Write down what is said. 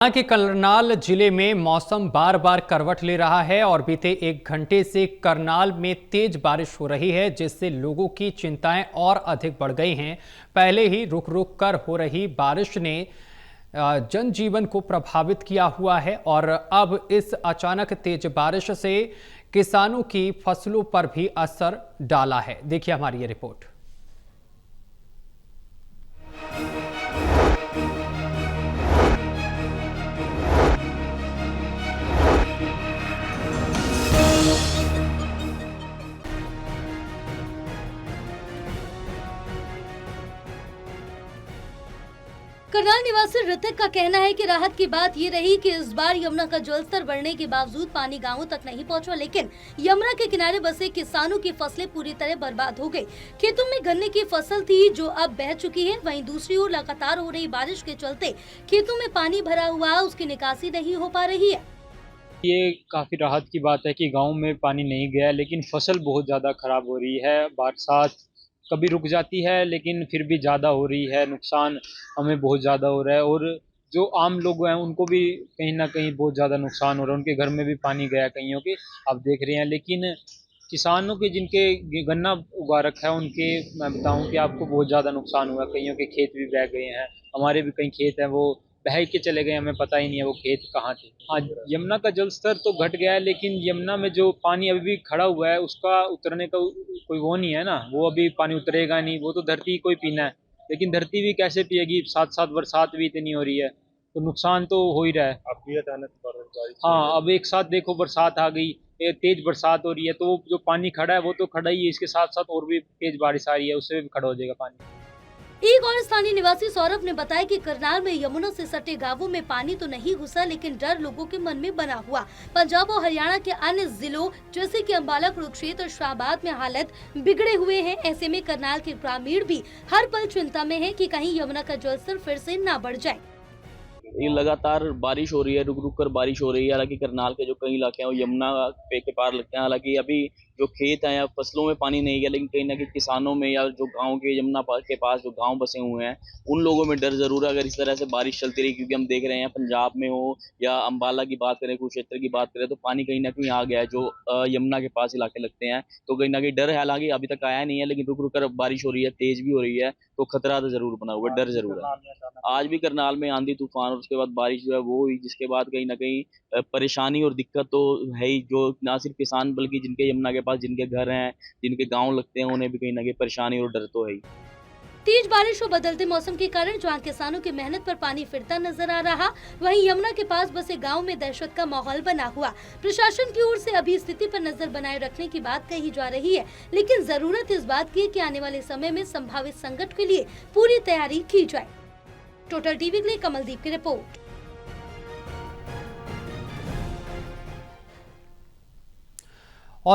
यहाँ के करनाल जिले में मौसम बार बार करवट ले रहा है और बीते 1 घंटे से करनाल में तेज बारिश हो रही है, जिससे लोगों की चिंताएं और अधिक बढ़ गई हैं। पहले ही रुक रुक कर हो रही बारिश ने जनजीवन को प्रभावित किया हुआ है और अब इस अचानक तेज बारिश से किसानों की फसलों पर भी असर डाला है। देखिए हमारी ये रिपोर्ट। करनाल निवासी ऋतिक का कहना है कि राहत की बात ये रही कि इस बार यमुना का जलस्तर बढ़ने के बावजूद पानी गांवों तक नहीं पहुंचा, लेकिन यमुना के किनारे बसे किसानों की फसलें पूरी तरह बर्बाद हो गई। खेतों में गन्ने की फसल थी जो अब बह चुकी है। वहीं दूसरी ओर लगातार हो रही बारिश के चलते खेतों में पानी भरा हुआ, उसकी निकासी नहीं हो पा रही है। ये काफ़ी राहत की बात है कि गाँव में पानी नहीं गया, लेकिन फसल बहुत ज़्यादा खराब हो रही है। बरसात कभी रुक जाती है लेकिन फिर भी ज़्यादा हो रही है, नुकसान हमें बहुत ज़्यादा हो रहा है और जो आम लोग हैं उनको भी कहीं न कहीं बहुत ज़्यादा नुकसान हो रहा है। उनके घर में भी पानी गया कईयों के, आप देख रहे हैं। लेकिन किसानों के जिनके गन्ना उगा रखा है उनके मैं बताऊँ कि आपको बहुत ज़्यादा नुकसान हुआ है। कईयों के खेत भी बह गए हैं, हमारे भी कई खेत हैं वो बह के चले गए, हमें पता ही नहीं है वो खेत कहाँ थे। हाँ, यमुना का जल स्तर तो घट गया है, लेकिन यमुना में जो पानी अभी भी खड़ा हुआ है उसका उतरने का कोई वो नहीं है ना, वो अभी पानी उतरेगा नहीं, वो तो धरती को ही पीना है। लेकिन धरती भी कैसे पिएगी, साथ साथ बरसात भी इतनी हो रही है, तो नुकसान तो हो ही रहा है। अभी अचानक बारिश। हाँ, अब एक साथ देखो बरसात आ गई, तेज बरसात हो रही है, तो जो पानी खड़ा है वो तो खड़ा ही है, इसके साथ साथ और भी तेज बारिश आ रही है, उससे भी खड़ा हो जाएगा पानी। एक और स्थानीय निवासी सौरभ ने बताया कि करनाल में यमुना से सटे गांवों में पानी तो नहीं घुसा, लेकिन डर लोगों के मन में बना हुआ। पंजाब और हरियाणा के अन्य जिलों जैसे कि अंबाला, कुरुक्षेत्र और शाहबाद में हालत बिगड़े हुए हैं। ऐसे में करनाल के ग्रामीण भी हर पल चिंता में है कि कहीं यमुना का जलस्तर फिर से न बढ़ जाए। ये लगातार बारिश हो रही है, रुक रुक कर बारिश हो रही है। हालांकि करनाल के जो कई इलाके हैं वो यमुना पे के पार लगते हैं। हालांकि अभी जो खेत हैं या फसलों में पानी नहीं गया, लेकिन कहीं ना कहीं किसानों में या जो गांव के यमुना के पास जो गांव बसे हुए हैं उन लोगों में डर जरूर है अगर इस तरह से बारिश चलती रही। क्योंकि हम देख रहे हैं पंजाब में हो या अंबाला की बात करें, कुरुक्षेत्र की बात करें, तो पानी कहीं ना कहीं आ गया है जो यमुना के पास इलाके लगते हैं। तो कहीं ना कहीं डर है, हालांकि अभी तक आया नहीं है, लेकिन रुक रुक कर बारिश हो रही है, तेज भी हो रही है, तो खतरा तो जरूर बना हुआ है, डर जरूर है। आज भी करनाल में आंधी तूफान और उसके बाद बारिश जो है वो हुई, जिसके बाद कहीं ना कहीं परेशानी और दिक्कत तो है ही। जो ना सिर्फ किसान बल्कि जिनके यमुना के पास जिनके घर हैं, जिनके गांव लगते हैं, उन्हें भी कहीं ना कहीं परेशानी और डर तो है ही। तेज बारिश और बदलते मौसम के कारण जहां किसानों की मेहनत पर पानी फिरता नजर आ रहा, वहीं यमुना के पास बसे गांव में दहशत का माहौल बना हुआ। प्रशासन की ओर से अभी स्थिति पर नजर बनाए रखने की बात कही जा रही है, लेकिन जरूरत इस बात की है कि आने वाले समय में संभावित संकट के लिए पूरी तैयारी की जाए। टोटल टीवी के लिए कमलदीप की रिपोर्ट।